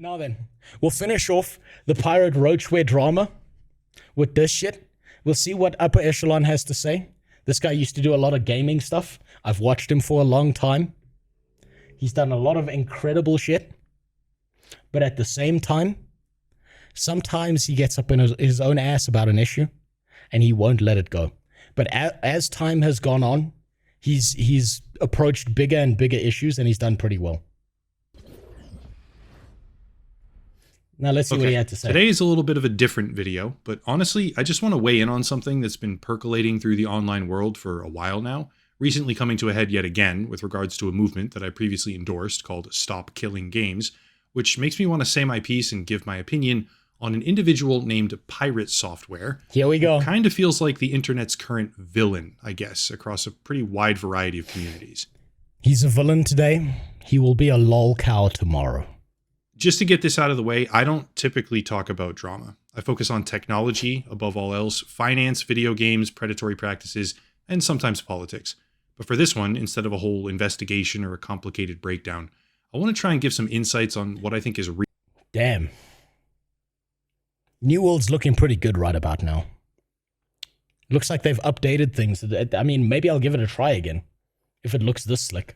Now then, we'll finish off the Pirate Roachware drama with this shit. We'll see what Upper Echelon has to say. This guy used to do a lot of gaming stuff. I've watched him for a long time. He's done a lot of incredible shit. But at the same time, sometimes he gets up in his own ass about an issue, and he won't let it go. But as time has gone on, he's approached bigger and bigger issues, and he's done pretty well. Now let's see what he had to say. Today is a little bit of a different video, but honestly, I just want to weigh in on something that's been percolating through the online world for a while now, recently coming to a head yet again with regards to a movement that I previously endorsed called Stop Killing Games, which makes me want to say my piece and give my opinion on an individual named PirateSoftware. Here we go. Kind of feels like the internet's current villain, I guess, across a pretty wide variety of communities. He's a villain today. He will be a lol cow tomorrow. Just to get this out of the way, I don't typically talk about drama. I focus on technology, above all else, finance, video games, predatory practices, and sometimes politics. But for this one, instead of a whole investigation or a complicated breakdown, I want to try and give some insights on what I think is real. Damn. New World's looking pretty good right about now. Looks like they've updated things. I mean, maybe I'll give it a try again, if it looks this slick.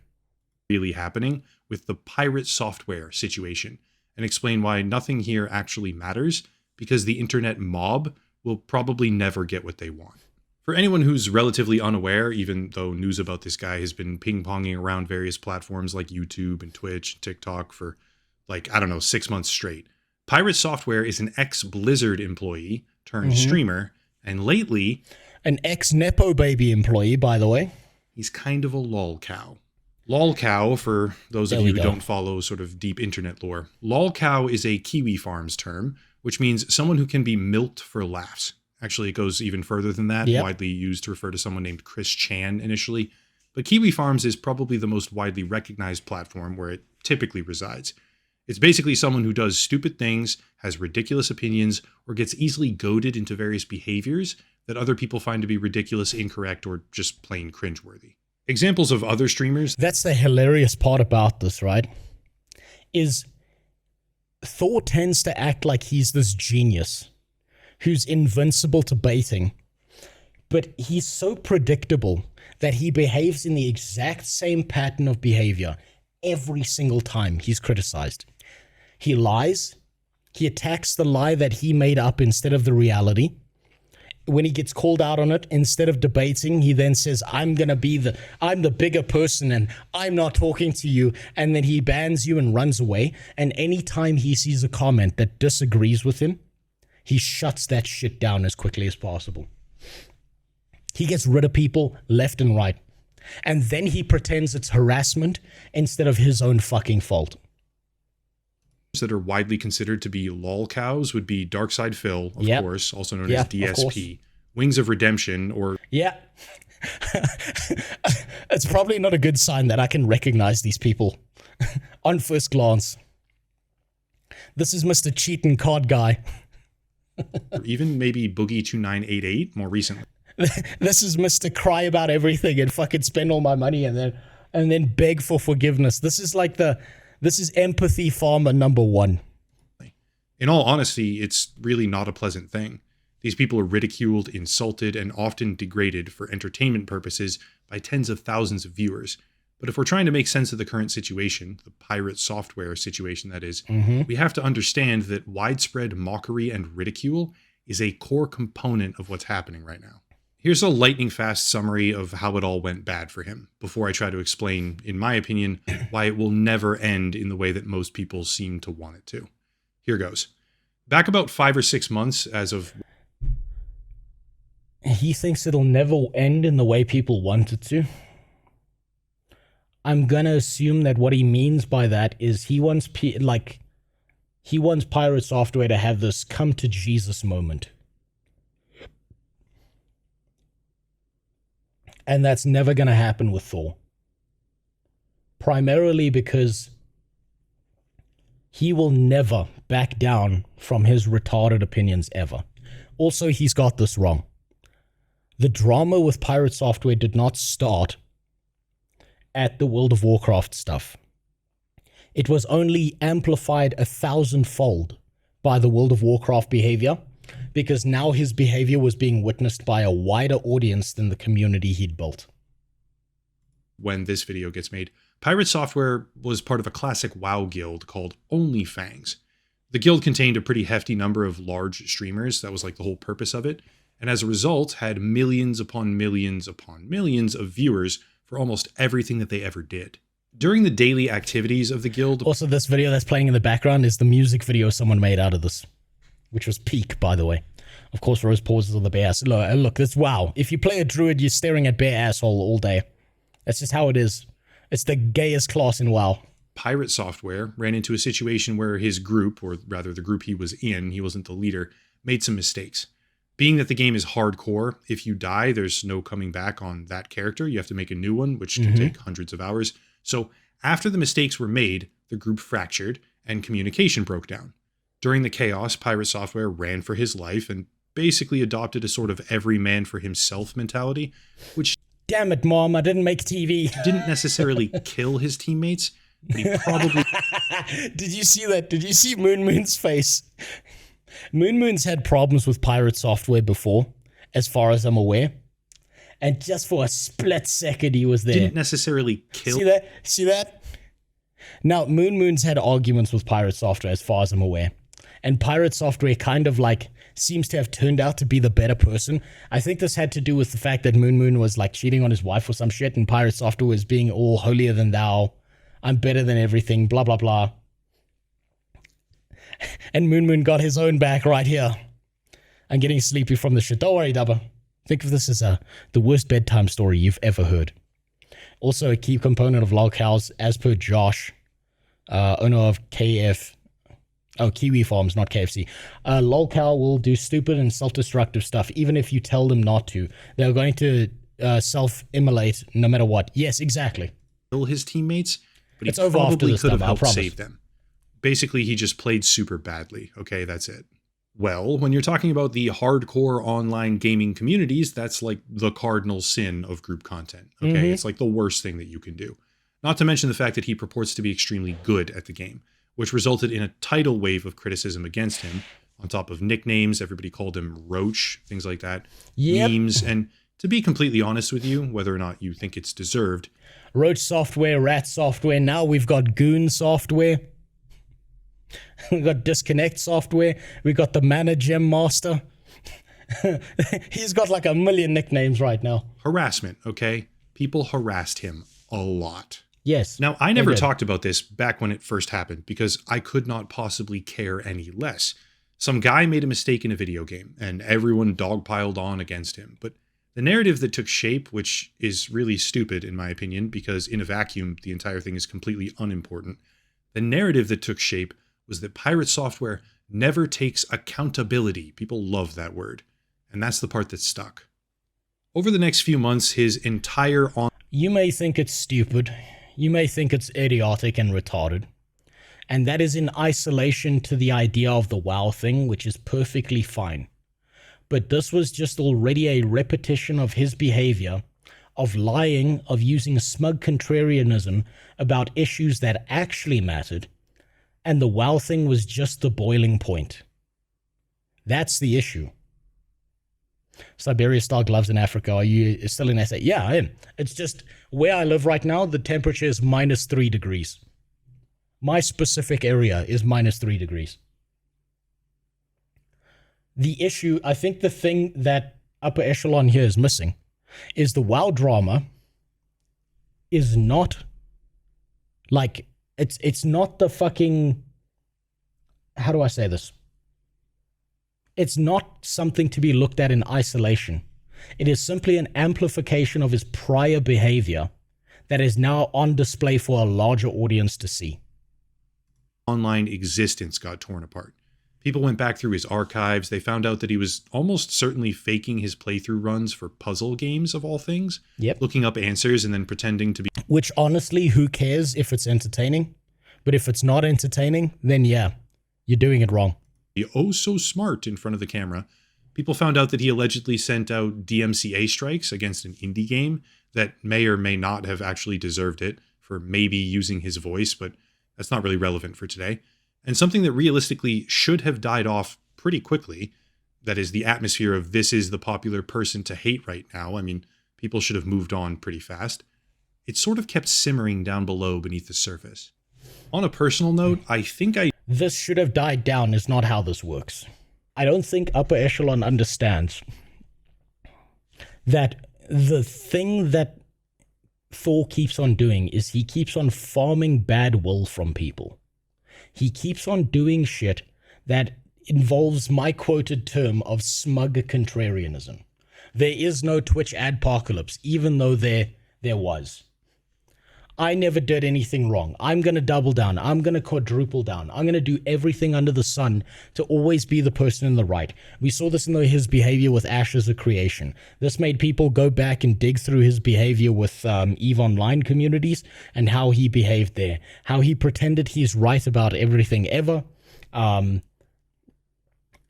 Really happening with the PirateSoftware situation, and explain why nothing here actually matters, because the internet mob will probably never get what they want. For anyone who's relatively unaware, even though news about this guy has been ping-ponging around various platforms like YouTube and Twitch and TikTok for, like, I don't know, 6 months straight, PirateSoftware is an ex-Blizzard employee turned streamer, and lately... an ex-Nepo Baby employee, by the way. He's kind of a lol cow. Lol cow, for those of you who don't follow sort of deep internet lore, lol cow is a Kiwi Farms term, which means someone who can be milked for laughs. Actually, it goes even further than that, widely used to refer to someone named Chris Chan initially. But Kiwi Farms is probably the most widely recognized platform where it typically resides. It's basically someone who does stupid things, has ridiculous opinions, or gets easily goaded into various behaviors that other people find to be ridiculous, incorrect, or just plain cringeworthy. Examples of other streamers. That's the hilarious part about this, right? Is Thor tends to act like he's this genius who's invincible to baiting, but he's so predictable that he behaves in the exact same pattern of behavior every single time he's criticized. He lies. He attacks the lie that he made up instead of the reality. When he gets called out on it, instead of debating, he then says, I'm the bigger person and I'm not talking to you. And then he bans you and runs away. And anytime he sees a comment that disagrees with him, he shuts that shit down as quickly as possible. He gets rid of people left and right. And then he pretends it's harassment instead of his own fucking fault. That are widely considered to be lol cows would be Darkside Phil, of course, also known as DSP, Wings of Redemption, or... Yeah. It's probably not a good sign that I can recognize these people on first glance. This is Mr. Cheatin' Card Guy. Or even maybe Boogie2988 more recently. This is Mr. Cry About Everything and fucking spend all my money and then beg for forgiveness. This is empathy farmer number 1. In all honesty, it's really not a pleasant thing. These people are ridiculed, insulted, and often degraded for entertainment purposes by tens of thousands of viewers. But if we're trying to make sense of the current situation, the PirateSoftware situation that is, we have to understand that widespread mockery and ridicule is a core component of what's happening right now. Here's a lightning fast summary of how it all went bad for him, before I try to explain, in my opinion, why it will never end in the way that most people seem to want it to. Here goes. Back about 5 or 6 months as of... He thinks it'll never end in the way people want it to. I'm gonna assume that what he means by that is he wants PirateSoftware to have this come to Jesus moment. And that's never going to happen with Thor. Primarily because he will never back down from his retarded opinions ever. Also, he's got this wrong. The drama with PirateSoftware did not start at the World of Warcraft stuff. it was only amplified 1,000-fold by the World of Warcraft behavior, because now his behavior was being witnessed by a wider audience than the community he'd built. When this video gets made, PirateSoftware was part of a classic WoW guild called OnlyFangs. The guild contained a pretty hefty number of large streamers. That was like the whole purpose of it. And as a result, had millions upon millions upon millions of viewers for almost everything that they ever did. During the daily activities of the guild... Also, this video that's playing in the background is the music video someone made out of this, which was peak, by the way. Of course, Rose pauses on the bare ass. Look, that's WoW. If you play a druid, you're staring at bare asshole all day. That's just how it is. It's the gayest class in WoW. PirateSoftware ran into a situation where his group, or rather the group he was in, he wasn't the leader, made some mistakes. Being that the game is hardcore, if you die, there's no coming back on that character. You have to make a new one, which can take hundreds of hours. So after the mistakes were made, the group fractured and communication broke down. During the chaos, PirateSoftware ran for his life and basically adopted a sort of every man for himself mentality, which... Damn it, Mom, I didn't make TV. Didn't necessarily kill his teammates, but he probably... Did you see that? Did you see Moon's face? Moon's had problems with PirateSoftware before, as far as I'm aware. And just for a split second, he was there. Didn't necessarily kill... See that? See that? Now, Moon's had arguments with PirateSoftware, as far as I'm aware. And PirateSoftware kind of like seems to have turned out to be the better person. I think this had to do with the fact that Moon was like cheating on his wife or some shit, and PirateSoftware was being all holier than thou. I'm better than everything, blah, blah, blah. And Moon got his own back right here. I'm getting sleepy from the shit. Don't worry, Dubba. Think of this as the worst bedtime story you've ever heard. Also, a key component of lolcows, as per Josh, owner of Kiwi Farms, not KFC. Lolcow will do stupid and self-destructive stuff, even if you tell them not to. They're going to self-immolate no matter what. Yes, exactly. Kill his teammates, but It's he over after probably this, could have Dubba, I helped promise. save them. Basically, he just played super badly. Okay, that's it. Well, when you're talking about the hardcore online gaming communities, that's like the cardinal sin of group content. Okay, it's like the worst thing that you can do. Not to mention the fact that he purports to be extremely good at the game, which resulted in a tidal wave of criticism against him. On top of nicknames, everybody called him Roach, things like that. Yep. Memes, and to be completely honest with you, whether or not you think it's deserved, Roach software, Rat software. Now we've got Goon software. We got Disconnect software. We got the Manager Master. He's got like a million nicknames right now. harassment, okay? People harassed him a lot. Yes. Now, I never talked about this back when it first happened because I could not possibly care any less. Some guy made a mistake in a video game and everyone dogpiled on against him. But the narrative that took shape, which is really stupid in my opinion, because in a vacuum, the entire thing is completely unimportant. The narrative that took shape was that PirateSoftware never takes accountability. People love that word. And that's the part that stuck. Over the next few months, his entire You may think it's stupid. You may think it's idiotic and retarded. And that is in isolation to the idea of the WoW thing, which is perfectly fine. But this was just already a repetition of his behavior, of lying, of using smug contrarianism about issues that actually mattered, and the WoW thing was just the boiling point. That's the issue. Siberia Star Gloves in Africa, are you still in SA? Yeah, I am. It's just where I live right now, the temperature is -3 degrees. My specific area is -3 degrees. The issue, I think the thing that Upper Echelon here is missing is the WoW drama is not like, it's not the fucking, how do I say this? It's not something to be looked at in isolation. It is simply an amplification of his prior behavior that is now on display for a larger audience to see. online existence got torn apart. People went back through his archives. They found out that he was almost certainly faking his playthrough runs for puzzle games, of all things. Yep. Looking up answers and then pretending to be... Which, honestly, who cares if it's entertaining? But if it's not entertaining, then yeah, you're doing it wrong. oh so smart in front of the camera. People found out that he allegedly sent out DMCA strikes against an indie game that may or may not have actually deserved it for maybe using his voice, but that's not really relevant for today. And something that realistically should have died off pretty quickly, that is the atmosphere of this is the popular person to hate right now. I mean, people should have moved on pretty fast. It sort of kept simmering down below beneath the surface. On a personal note, I think This should have died down is not how this works. I don't think Upper Echelon understands that the thing that Thor keeps on doing is he keeps on farming bad will from people. He keeps on doing shit that involves my quoted term of smug contrarianism. There is no Twitch adpocalypse, even though there was. I never did anything wrong. I'm going to double down. I'm going to quadruple down. I'm going to do everything under the sun to always be the person in the right. We saw this in his behavior with Ash as a creation. This made people go back and dig through his behavior with EVE Online communities and how he behaved there. How he pretended he's right about everything ever.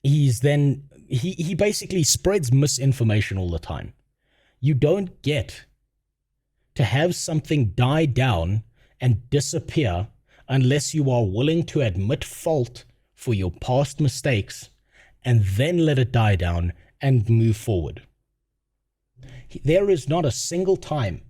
He basically spreads misinformation all the time. You don't get to have something die down and disappear unless you are willing to admit fault for your past mistakes and then let it die down and move forward. There is not a single time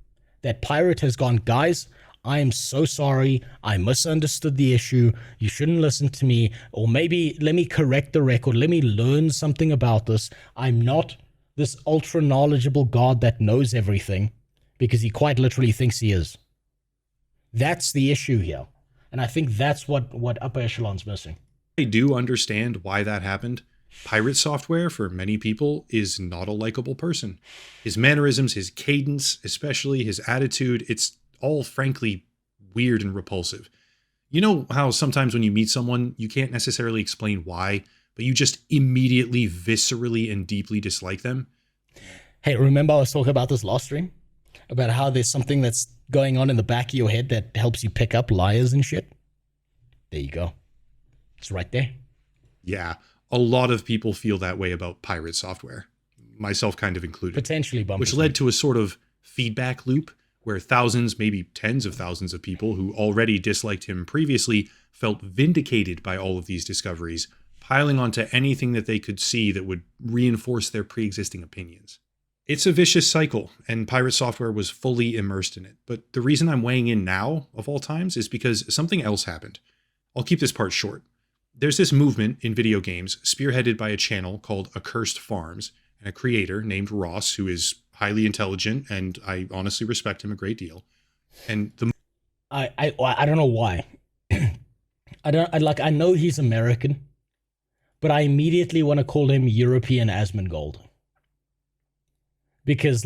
that Pirate has gone, guys, I am so sorry, I misunderstood the issue, you shouldn't listen to me, or maybe let me correct the record, let me learn something about this. I'm not this ultra knowledgeable god that knows everything, because he quite literally thinks he is. That's the issue here. And I think that's what Upper Echelon's missing. I do understand why that happened. PirateSoftware, for many people, is not a likable person. His mannerisms, his cadence, especially his attitude, it's all frankly weird and repulsive. You know how sometimes when you meet someone, you can't necessarily explain why, but you just immediately, viscerally, and deeply dislike them? Hey, remember I was talking about this last stream? About how there's something that's going on in the back of your head that helps you pick up liars and shit? There you go. It's right there. Yeah, a lot of people feel that way about PirateSoftware, myself kind of included. Potentially bumpy. Which led to a sort of feedback loop where thousands, maybe tens of thousands of people who already disliked him previously felt vindicated by all of these discoveries, piling onto anything that they could see that would reinforce their pre-existing opinions. It's a vicious cycle, and PirateSoftware was fully immersed in it. But the reason I'm weighing in now, of all times, is because something else happened. I'll keep this part short. There's this movement in video games spearheaded by a channel called Accursed Farms and a creator named Ross, who is highly intelligent, and I honestly respect him a great deal. And I don't know why. I know he's American, but I immediately want to call him European Asmongold. Because,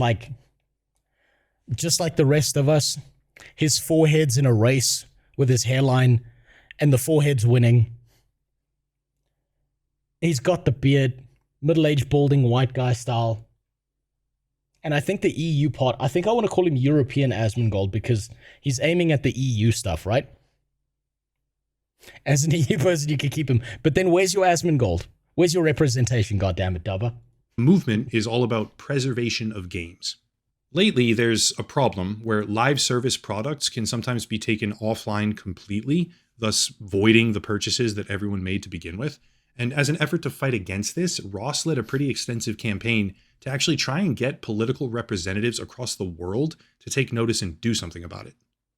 just like the rest of us, his forehead's in a race with his hairline, and the forehead's winning. He's got the beard, middle-aged, balding, white guy style. And I think the EU part, I think I want to call him European Asmongold because he's aiming at the EU stuff, right? As an EU person, you can keep him. But then where's your Asmongold? Where's your representation, goddammit, Dubba? Movement is all about preservation of games. Lately, there's a problem where live service products can sometimes be taken offline completely, thus voiding the purchases that everyone made to begin with. And as an effort to fight against this, Ross led a pretty extensive campaign to actually try and get political representatives across the world to take notice and do something about it.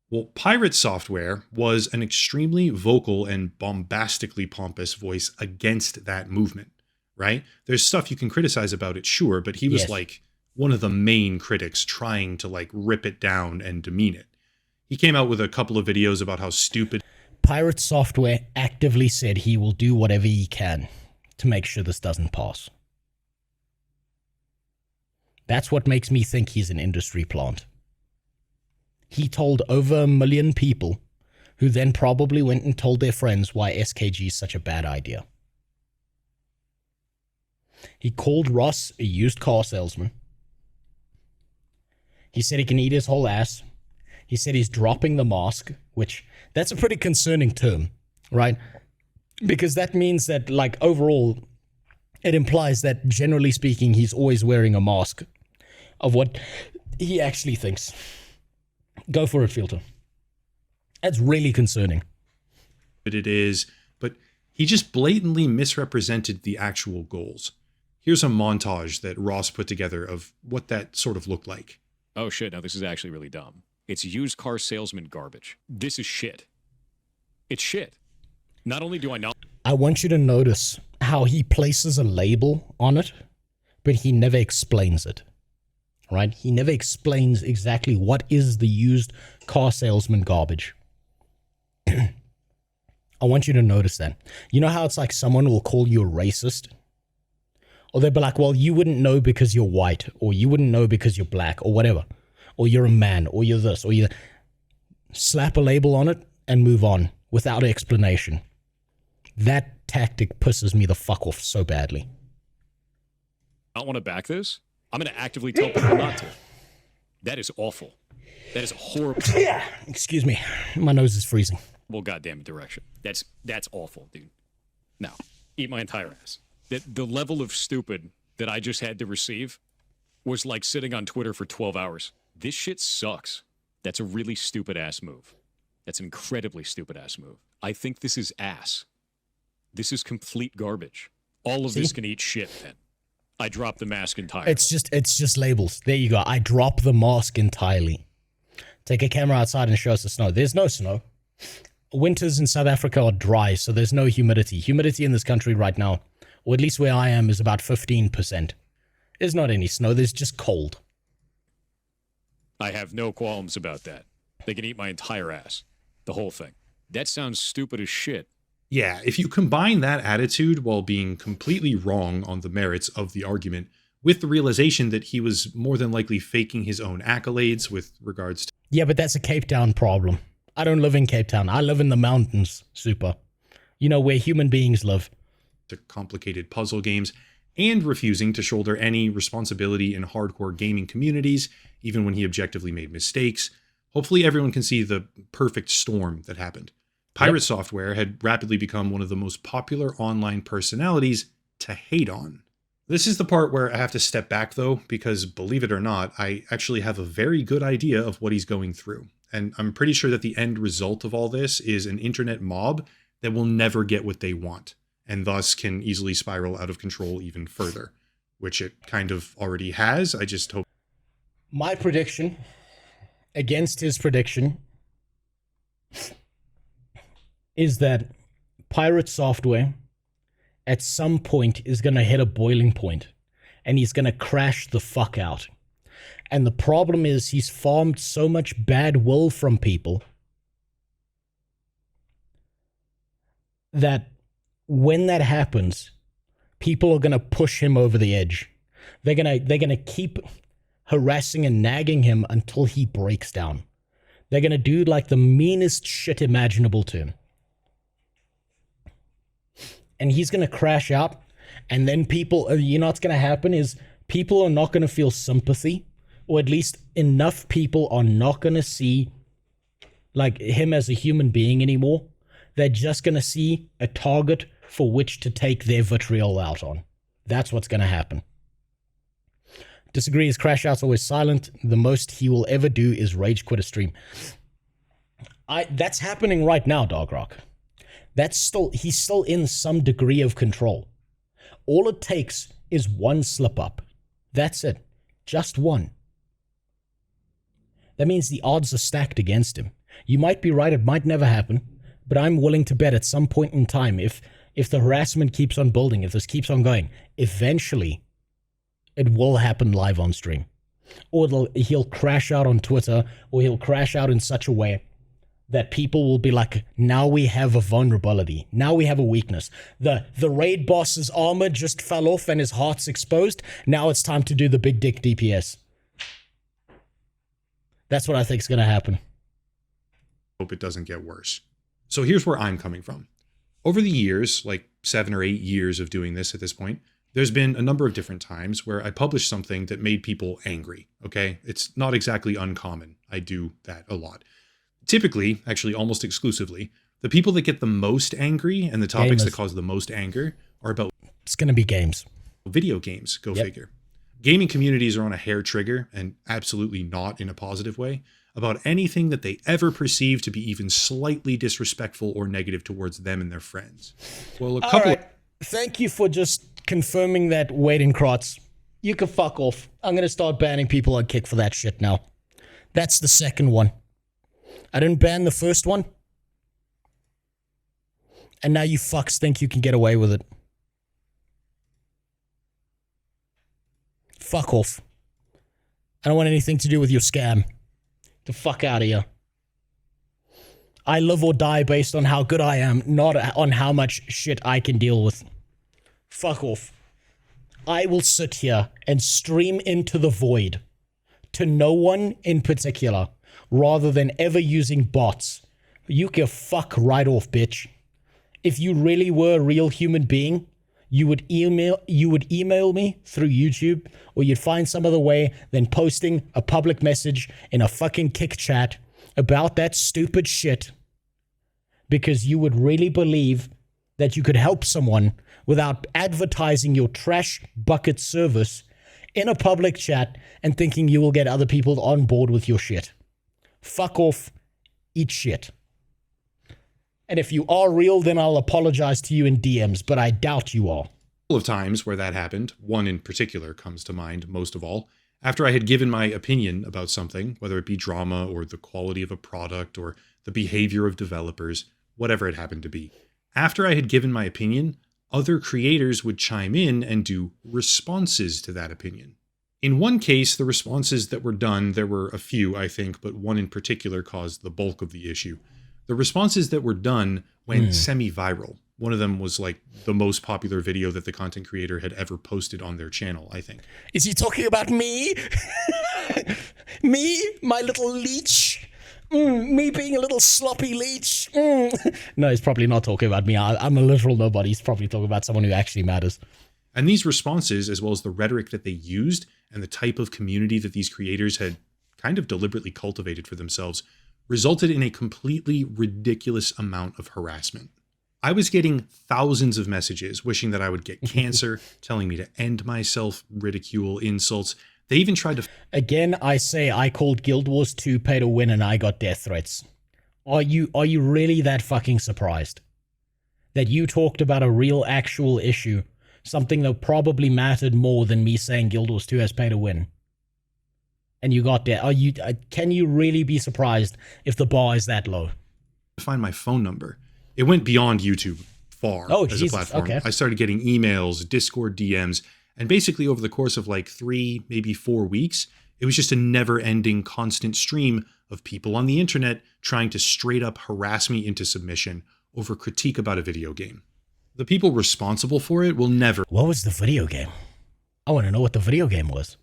Well, PirateSoftware was an extremely vocal and bombastically pompous voice against that movement. Right? There's stuff you can criticize about it, sure, but he was one of the main critics trying to rip it down and demean it. He came out with a couple of videos about how stupid. PirateSoftware actively said he will do whatever he can to make sure this doesn't pass. That's what makes me think he's an industry plant. He told over 1 million people, who then probably went and told their friends why SKG is such a bad idea. He called Ross a used car salesman. He said he can eat his whole ass. He said he's dropping the mask, which that's a pretty concerning term, right? Because that means that, overall, it implies that, generally speaking, he's always wearing a mask of what he actually thinks. Go for it, Filter. That's really concerning. it is, but he just blatantly misrepresented the actual goals. Here's a montage that Ross put together of what that sort of looked like. Oh shit, now this is actually really dumb. It's used car salesman garbage. This is shit. It's shit. Not only do I not... I want you to notice how he places a label on it, but he never explains it. Right? He never explains exactly what is the used car salesman garbage. I want you to notice that. You know how it's like someone will call you a racist? Or they'll be like, well, you wouldn't know because you're white, or you wouldn't know because you're black, or whatever. Or you're a man, or you're this, or you slap a label on it and move on without explanation. That tactic pisses me the fuck off so badly. not want to back this, I'm going to actively tell people not to. That is awful. That is a horrible... Yeah. Excuse me. My nose is freezing. Well, goddamn direction. That's awful, dude. Now, eat my entire ass. The level of stupid that I just had to receive was like sitting on Twitter for 12 hours. This shit sucks. That's a really stupid-ass move. That's an incredibly stupid-ass move. I think this is ass. This is complete garbage. All of this can eat shit, then. I drop the mask entirely. It's just labels. There you go. I drop the mask entirely. Take a camera outside and show us the snow. There's no snow. Winters in South Africa are dry, so there's no humidity. Humidity in this country right now, or at least where I am, is about 15%. There's not any snow. There's just cold. I have no qualms about that. They can eat my entire ass. The whole thing. That sounds stupid as shit. Yeah, if you combine that attitude while being completely wrong on the merits of the argument with the realization that he was more than likely faking his own accolades with regards to... Yeah, but that's a Cape Town problem. I don't live in Cape Town. I live in the mountains, super. You know, where human beings live. ...to complicated puzzle games, and refusing to shoulder any responsibility in hardcore gaming communities, even when he objectively made mistakes. Hopefully everyone can see the perfect storm that happened. PirateSoftware had rapidly become one of the most popular online personalities to hate on. This is the part where I have to step back though, because believe it or not, I actually have a very good idea of what he's going through. And I'm pretty sure that the end result of all this is an internet mob that will never get what they want, and thus can easily spiral out of control even further, which it kind of already has. I just hope. My prediction, against his prediction, is that PirateSoftware at some point is going to hit a boiling point and he's going to crash the fuck out. And the problem is he's farmed so much bad will from people that when that happens, people are going to push him over the edge. They're going to keep harassing and nagging him until he breaks down. They're going to do like the meanest shit imaginable to him. And he's going to crash out. And then people, you know what's going to happen is people are not going to feel sympathy. Or at least enough people are not going to see like him as a human being anymore. They're just going to see a target for which to take their vitriol out on. That's what's going to happen. Disagree, his crash out's always silent. The most he will ever do is rage quit a stream. That's happening right now, Dog Rock. He's still in some degree of control. All it takes is one slip up. That's it. Just one. That means the odds are stacked against him. You might be right, it might never happen, but I'm willing to bet at some point in time, if the harassment keeps on building, if this keeps on going, eventually it will happen live on stream. Or he'll crash out on Twitter, or he'll crash out in such a way that people will be like, now we have a vulnerability. Now we have a weakness. The raid boss's armor just fell off and his heart's exposed. Now it's time to do the big dick DPS. That's what I think is going to happen. Hope it doesn't get worse. So here's where I'm coming from. Over the years, like 7 or 8 years of doing this at this point, there's been a number of different times where I published something that made people angry, okay? It's not exactly uncommon. I do that a lot. Typically, actually almost exclusively, the people that get the most angry and the topics that cause the most anger are about... It's going to be games. Video games, go figure. Gaming communities are on a hair trigger, and absolutely not in a positive way, about anything that they ever perceive to be even slightly disrespectful or negative towards them and their friends. Well, a couple. Thank you for just confirming that, Wade Kratz. You can fuck off. I'm going to start banning people on Kick for that shit now. That's the second one. I didn't ban the first one. And now you fucks think you can get away with it. Fuck off. I don't want anything to do with your scam. Get the fuck out of here. I live or die based on how good I am, not on how much shit I can deal with. Fuck off. I will sit here and stream into the void to no one in particular, rather than ever using bots. You can fuck right off, bitch. If you really were a real human being, you would email me through YouTube, or you'd find some other way than posting a public message in a fucking Kick chat about that stupid shit, because you would really believe that you could help someone without advertising your trash bucket service in a public chat and thinking you will get other people on board with your shit. Fuck off. Eat shit. And if you are real, then I'll apologize to you in DMs, but I doubt you are. Of times where that happened, one in particular comes to mind most of all, after I had given my opinion about something, whether it be drama or the quality of a product or the behavior of developers, whatever it happened to be. After I had given my opinion, other creators would chime in and do responses to that opinion. In one case, the responses that were done, there were a few, I think, but one in particular caused the bulk of the issue. The responses that were done went semi-viral. One of them was like the most popular video that the content creator had ever posted on their channel, I think. Is he talking about me? Me? My little leech? Me being a little sloppy leech? No, he's probably not talking about me. I'm a literal nobody. He's probably talking about someone who actually matters. And these responses, as well as the rhetoric that they used and the type of community that these creators had kind of deliberately cultivated for themselves, resulted in a completely ridiculous amount of harassment. I was getting thousands of messages wishing that I would get cancer, telling me to end myself, ridicule, insults. They even tried to... Again, I say I called Guild Wars 2 pay to win and I got death threats. Are you really that fucking surprised? That you talked about a real actual issue, something that probably mattered more than me saying Guild Wars 2 has pay to win? And you got there. Can you really be surprised if the bar is that low? Find my phone number. It went beyond YouTube far as Jesus. a platform. Okay. I started getting emails, Discord DMs, and basically over the course of like 3, maybe 4 weeks, it was just a never-ending constant stream of people on the internet trying to straight up harass me into submission over critique about a video game. The people responsible for it will never... What was the video game? I want to know what the video game was.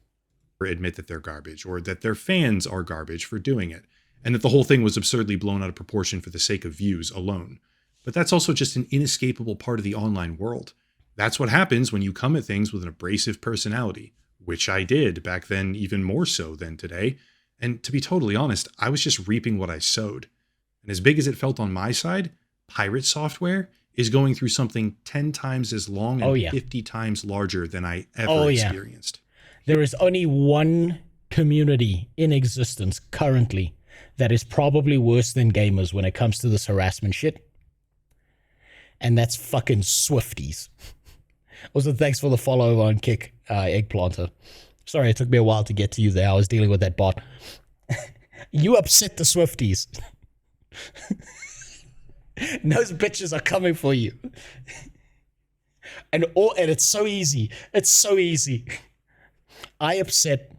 ...admit that they're garbage, or that their fans are garbage for doing it, and that the whole thing was absurdly blown out of proportion for the sake of views alone. But that's also just an inescapable part of the online world. That's what happens when you come at things with an abrasive personality, which I did back then even more so than today. And to be totally honest, I was just reaping what I sowed. And as big as it felt on my side, PirateSoftware is going through something 10 times as long and 50 times larger than I ever experienced. There is only one community in existence currently that is probably worse than gamers when it comes to this harassment shit. And that's fucking Swifties. Also, thanks for the follow on Kick, Eggplanter. Sorry, it took me a while to get to you there. I was dealing with that bot. You upset the Swifties. Those bitches are coming for you. And it's so easy. It's so easy. I upset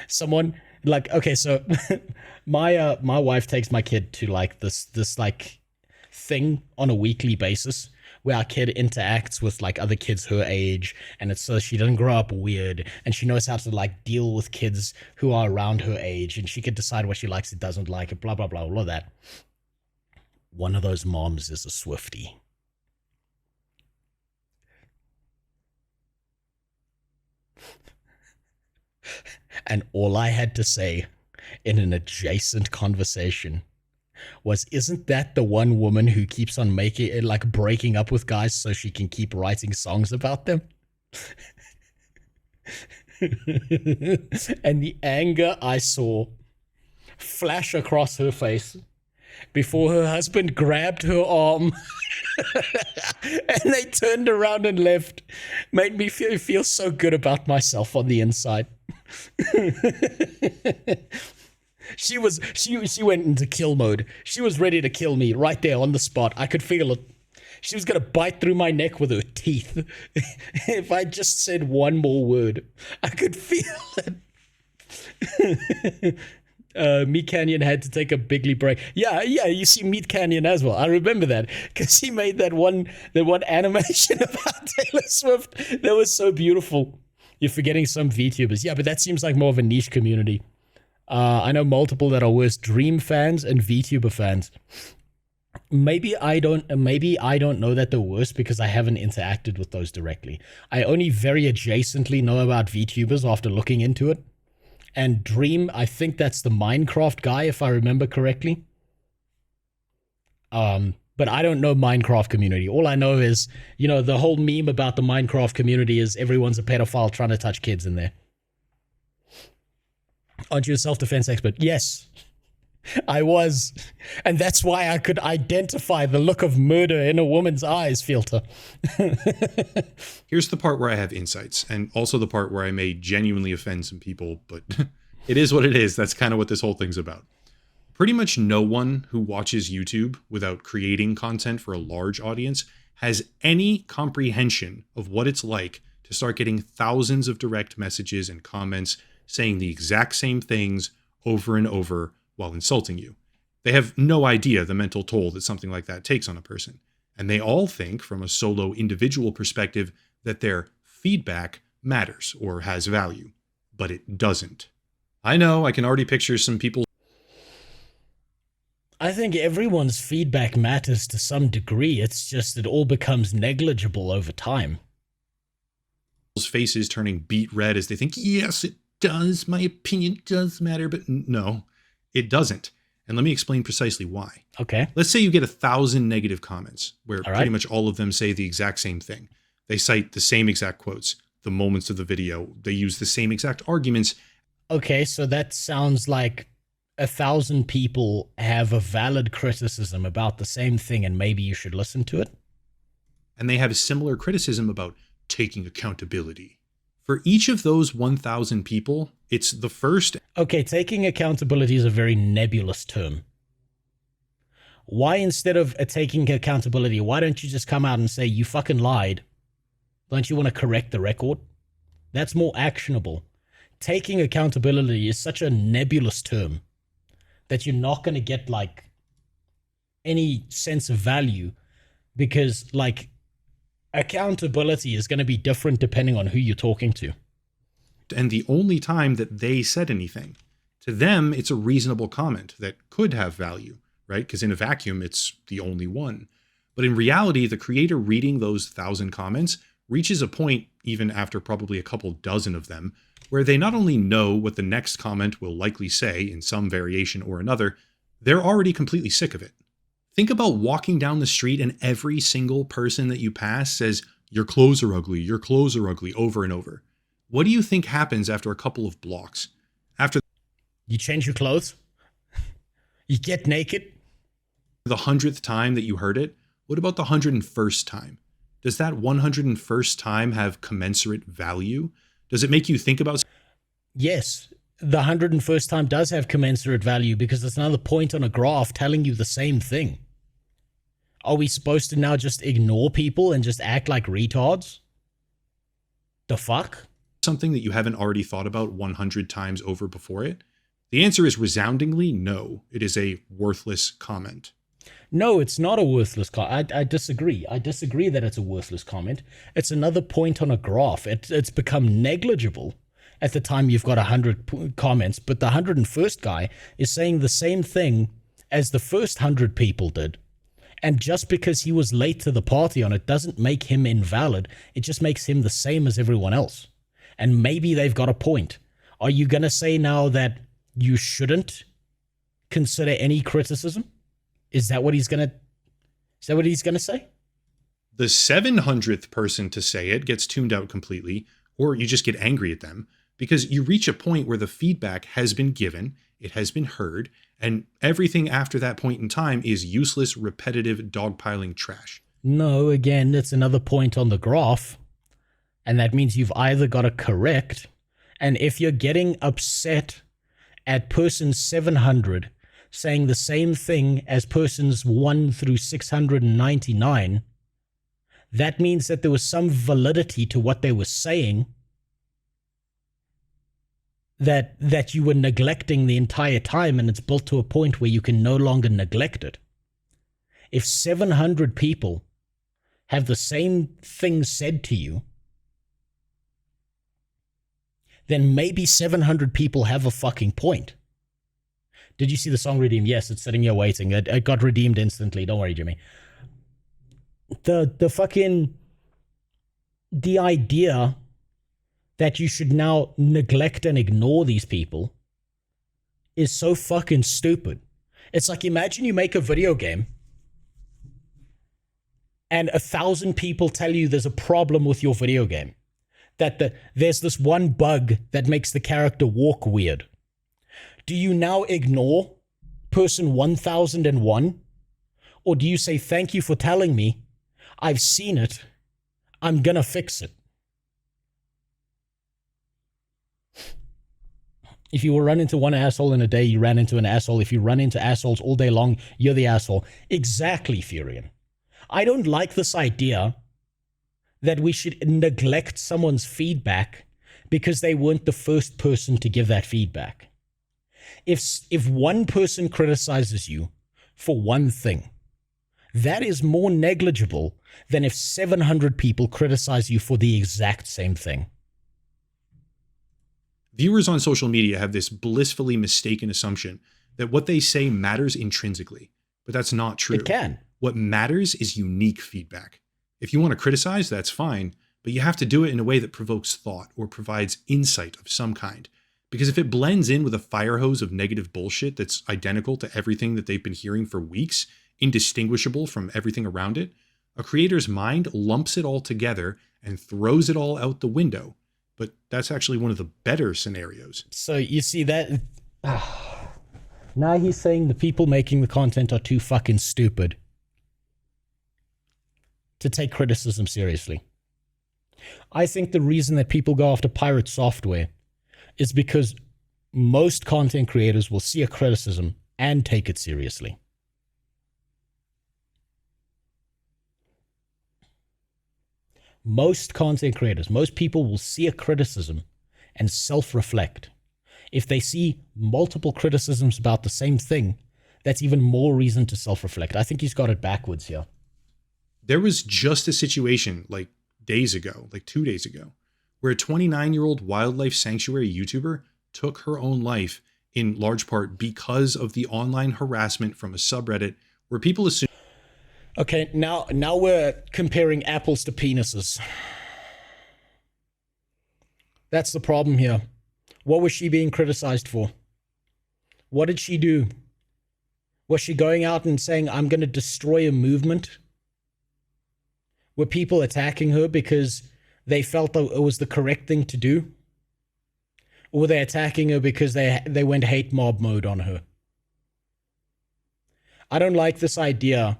someone, like, okay, so my wife takes my kid to like this like thing on a weekly basis where our kid interacts with like other kids her age, and it's so she doesn't grow up weird, and she knows how to like deal with kids who are around her age, and she can decide what she likes and doesn't like, and blah blah blah, all of that. One of those moms is a Swiftie. And all I had to say in an adjacent conversation was, isn't that the one woman who keeps on making it, like breaking up with guys so she can keep writing songs about them? And the anger I saw flash across her face before her husband grabbed her arm and they turned around and left. Made me feel so good about myself on the inside. She went into kill mode. She was ready to kill me right there on the spot. I could feel it. She was going to bite through my neck with her teeth. If I just said one more word, I could feel it. Meat Canyon had to take a bigly break. Yeah, you see Meat Canyon as well. I remember that because he made that one animation about Taylor Swift that was so beautiful. You're forgetting some VTubers. Yeah, but that seems like more of a niche community. I know multiple that are worse Dream fans and VTuber fans. Maybe I don't know that they're worse because I haven't interacted with those directly. I only very adjacently know about VTubers after looking into it. And Dream, I think that's the Minecraft guy, if I remember correctly. But I don't know Minecraft community. All I know is, the whole meme about the Minecraft community is everyone's a pedophile trying to touch kids in there. Aren't you a self-defense expert? Yes, I was. And that's why I could identify the look of murder in a woman's eyes filter. Here's the part where I have insights, and also the part where I may genuinely offend some people, but it is what it is. That's kind of what this whole thing's about. Pretty much no one who watches YouTube without creating content for a large audience has any comprehension of what it's like to start getting thousands of direct messages and comments saying the exact same things over and over while insulting you. They have no idea the mental toll that something like that takes on a person. And they all think from a solo individual perspective that their feedback matters or has value. But it doesn't. I know, I can already picture some people. I think everyone's feedback matters to some degree. It's just it all becomes negligible over time. Faces turning beet red as they think, yes, it does. My opinion does matter, but no, it doesn't. And let me explain precisely why. Okay. Let's say you get 1,000 negative comments where All right. pretty much all of them say the exact same thing. They cite the same exact quotes, the moments of the video. They use the same exact arguments. Okay, so that sounds like 1,000 people have a valid criticism about the same thing and maybe you should listen to it. And they have a similar criticism about taking accountability. For each of those 1,000 people, it's the first. Okay, taking accountability is a very nebulous term. Why, instead of taking accountability, why don't you just come out and say, you fucking lied? Don't you want to correct the record? That's more actionable. Taking accountability is such a nebulous term that you're not going to get, any sense of value because, accountability is going to be different depending on who you're talking to. And the only time that they said anything, to them, it's a reasonable comment that could have value, right? Because in a vacuum, it's the only one. But in reality, the creator reading those 1,000 comments reaches a point, even after probably a couple dozen of them, where they not only know what the next comment will likely say in some variation or another, they're already completely sick of it. Think about walking down the street and every single person that you pass says, your clothes are ugly, your clothes are ugly, over and over. What do you think happens after a couple of blocks? After you change your clothes? You get naked? The 100th time that you heard it, what about the 101st time? Does that 101st time have commensurate value? Does it make you think about? Yes, the 101st time does have commensurate value because it's another point on a graph telling you the same thing. Are we supposed to now just ignore people and just act like retards? The fuck? Something that you haven't already thought about 100 times over before it? The answer is resoundingly no. It is a worthless comment. No, it's not a worthless comment. I disagree. I disagree that it's a worthless comment. It's another point on a graph. It's become negligible at the time you've got 100 comments, but the 101st guy is saying the same thing as the first 100 people did. And just because he was late to the party on it doesn't make him invalid. It just makes him the same as everyone else. And maybe they've got a point. Are you going to say now that you shouldn't consider any criticism? Is that what he's going to say? The 700th person to say it gets tuned out completely, or you just get angry at them because you reach a point where the feedback has been given it has been heard, and everything after that point in time is useless, repetitive, dogpiling trash. No, again, it's another point on the graph. And that means you've either got to correct, and if you're getting upset at person 700 saying the same thing as persons 1 through 699, that means that there was some validity to what they were saying that you were neglecting the entire time, and it's built to a point where you can no longer neglect it. If 700 people have the same thing said to you, then maybe 700 people have a fucking point. Did you see the song redeemed? Yes, it's sitting here waiting. It got redeemed instantly. Don't worry, Jimmy. The idea that you should now neglect and ignore these people is so fucking stupid. It's like, imagine you make a video game and 1,000 people tell you there's a problem with your video game. That there's this one bug that makes the character walk weird. Do you now ignore person 1001? Or do you say, thank you for telling me, I've seen it, I'm gonna fix it? If you will run into one asshole in a day, you ran into an asshole. If you run into assholes all day long, you're the asshole. Exactly, Furion. I don't like this idea that we should neglect someone's feedback because they weren't the first person to give that feedback. If one person criticizes you for one thing, that is more negligible than if 700 people criticize you for the exact same thing. Viewers on social media have this blissfully mistaken assumption that what they say matters intrinsically, but that's not true. It can. What matters is unique feedback. If you want to criticize, that's fine, but you have to do it in a way that provokes thought or provides insight of some kind. Because if it blends in with a fire hose of negative bullshit that's identical to everything that they've been hearing for weeks, indistinguishable from everything around it, a creator's mind lumps it all together and throws it all out the window. But that's actually one of the better scenarios. So you see that? Now he's saying the people making the content are too fucking stupid to take criticism seriously. I think the reason that people go after PirateSoftware is because most content creators will see a criticism and take it seriously. Most content creators, most people will see a criticism and self-reflect. If they see multiple criticisms about the same thing, that's even more reason to self-reflect. I think he's got it backwards here. There was just a situation like days ago, like 2 days ago, where a 29-year-old wildlife sanctuary YouTuber took her own life in large part because of the online harassment from a subreddit where people assume. Okay, now we're comparing apples to penises. That's the problem here. What was she being criticized for? What did she do? Was she going out and saying, I'm going to destroy a movement? Were people attacking her because they felt that it was the correct thing to do? Or were they attacking her because they went hate mob mode on her? I don't like this idea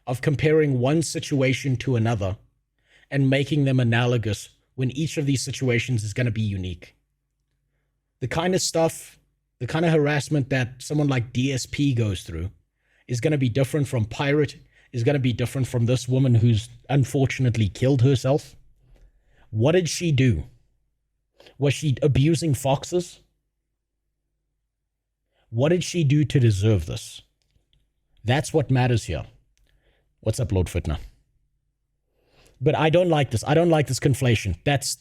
of comparing one situation to another and making them analogous when each of these situations is going to be unique. The kind of stuff, the kind of harassment that someone like DSP goes through is going to be different from Pirate, is going to be different from this woman who's unfortunately killed herself. What did she do? Was she abusing foxes? What did she do to deserve this? That's what matters here. What's up, Lord Fitna? But I don't like this. I don't like this conflation. That's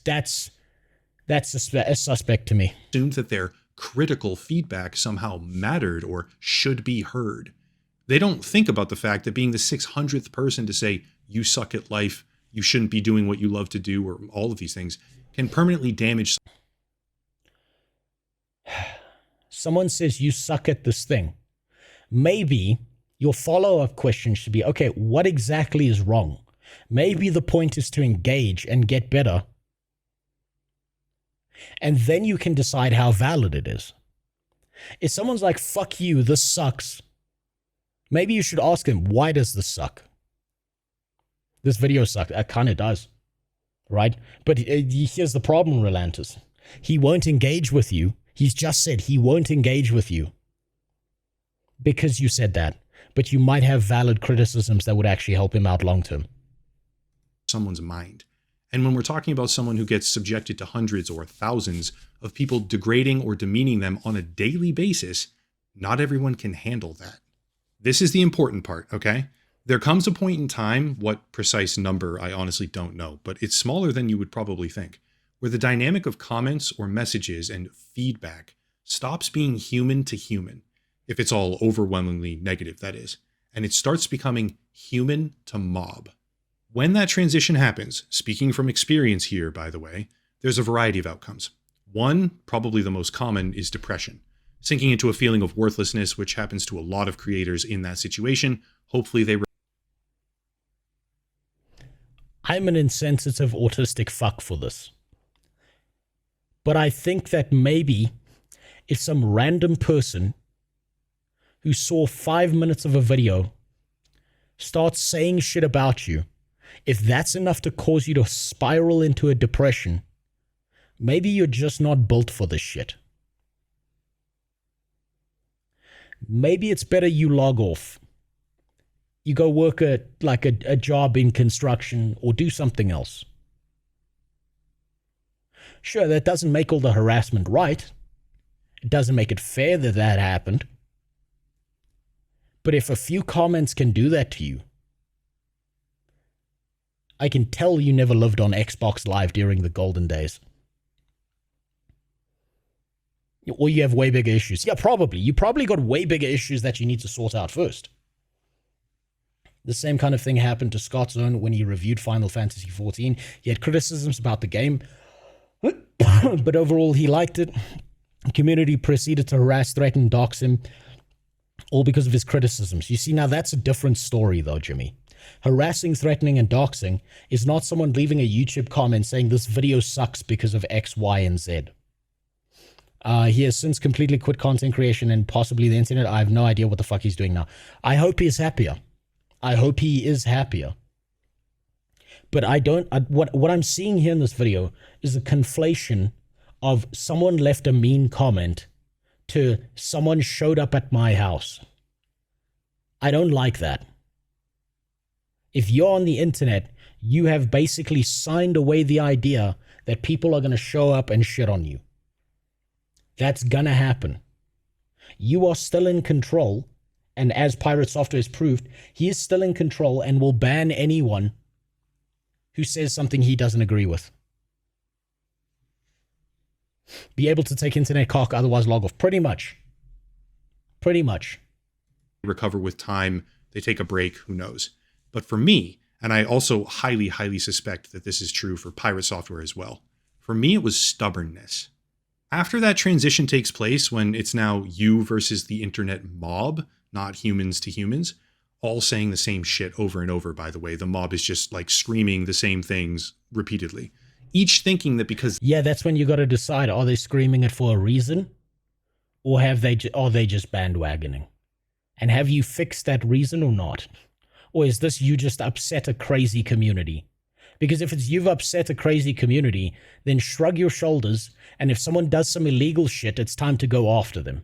a suspect to me. Assumed that their critical feedback somehow mattered or should be heard. They don't think about the fact that being the 600th person to say, you suck at life, you shouldn't be doing what you love to do, or all of these things, can permanently damage. Someone says you suck at this thing. Maybe your follow-up question should be, okay, what exactly is wrong? Maybe the point is to engage and get better. And then you can decide how valid it is. If someone's like, fuck you, this sucks, maybe you should ask him, why does this suck? This video sucks. It kind of does, right? But here's the problem, Relantis. He won't engage with you. He's just said he won't engage with you because you said that. But you might have valid criticisms that would actually help him out long term. Someone's mind. And when we're talking about someone who gets subjected to hundreds or thousands of people degrading or demeaning them on a daily basis, not everyone can handle that. This is the important part, okay? There comes a point in time, what precise number I honestly don't know, but it's smaller than you would probably think, where the dynamic of comments or messages and feedback stops being human to human, if it's all overwhelmingly negative, that is, and it starts becoming human to mob. When that transition happens, speaking from experience here, by the way, there's a variety of outcomes. One, probably the most common, is depression, sinking into a feeling of worthlessness, which happens to a lot of creators in that situation. Hopefully they... I'm an insensitive autistic fuck for this. But I think that maybe if some random person who saw 5 minutes of a video starts saying shit about you, if that's enough to cause you to spiral into a depression, maybe you're just not built for this shit. Maybe it's better you log off. You go work a job in construction or do something else. Sure, that doesn't make all the harassment right. It doesn't make it fair that that happened. But if a few comments can do that to you, I can tell you never lived on Xbox Live during the golden days. Or you have way bigger issues. Yeah, probably. You probably got way bigger issues that you need to sort out first. The same kind of thing happened to Scott Zone when he reviewed Final Fantasy XIV. He had criticisms about the game, but overall he liked it. The community proceeded to harass, threaten, dox him, all because of his criticisms. You see, now that's a different story though, Jimmy. Harassing, threatening, and doxing is not someone leaving a YouTube comment saying this video sucks because of X, Y, and Z. He has since completely quit content creation and possibly the internet. I have no idea what the fuck he's doing now. I hope he is happier. I hope he is happier. But I don't... What I'm seeing here in this video is a conflation of someone left a mean comment to someone showed up at my house. I don't like that. If you're on the internet, you have basically signed away the idea that people are going to show up and shit on you. That's going to happen. You are still in control, and as PirateSoftware has proved, he is still in control and will ban anyone who says something he doesn't agree with. Be able to take internet cock, otherwise log off. Pretty much. Pretty much. Recover with time, they take a break, who knows. But for me, and I also highly, highly suspect that this is true for PirateSoftware as well, for me it was stubbornness. After that transition takes place, when it's now you versus the internet mob, not humans to humans, all saying the same shit over and over, by the way. The mob is just like screaming the same things repeatedly. Each thinking that because... Yeah, that's when you got to decide, are they screaming it for a reason? Or are they just bandwagoning? And have you fixed that reason or not? Or is this you just upset a crazy community? Because if it's you've upset a crazy community, then shrug your shoulders, and if someone does some illegal shit, it's time to go after them.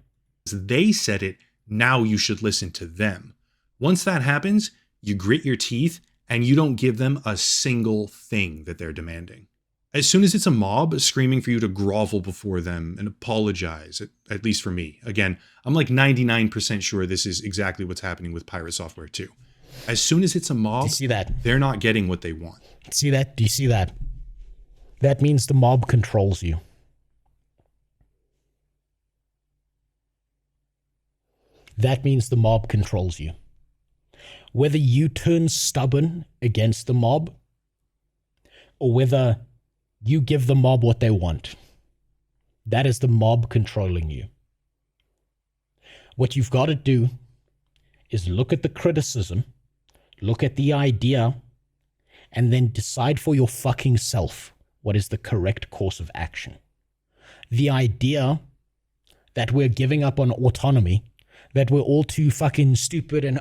They said it, now you should listen to them. Once that happens, you grit your teeth, and you don't give them a single thing that they're demanding. As soon as it's a mob screaming for you to grovel before them and apologize, at least for me. Again, I'm like 99% sure this is exactly what's happening with PirateSoftware too. As soon as it's a mob, do you see that? They're not getting what they want. See that? Do you see that? That means the mob controls you. That means the mob controls you. Whether you turn stubborn against the mob, or whether you give the mob what they want, that is the mob controlling you. What you've got to do is look at the criticism, look at the idea, and then decide for your fucking self what is the correct course of action. The idea that we're giving up on autonomy, that we're all too fucking stupid and,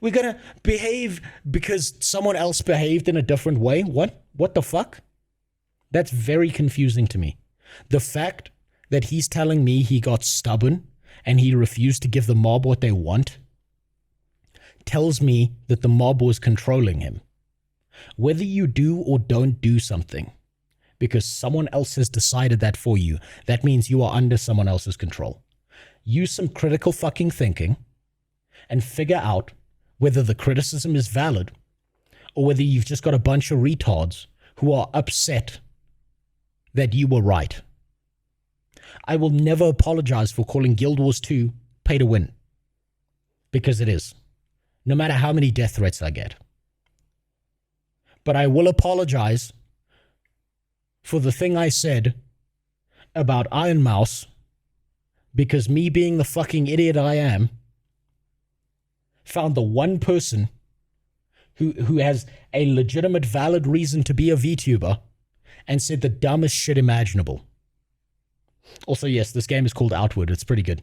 we're gonna behave because someone else behaved in a different way? What the fuck? That's very confusing to me. The fact that he's telling me he got stubborn and he refused to give the mob what they want tells me that the mob was controlling him. Whether you do or don't do something because someone else has decided that for you, that means you are under someone else's control. Use some critical fucking thinking and figure out whether the criticism is valid or whether you've just got a bunch of retards who are upset that you were right. I will never apologize for calling Guild Wars 2 pay to win, because it is, no matter how many death threats I get. But I will apologize for the thing I said about Iron Mouse, because me being the fucking idiot I am, found the one person who has a legitimate, valid reason to be a VTuber and said the dumbest shit imaginable. Also, yes, this game is called Outward. It's pretty good.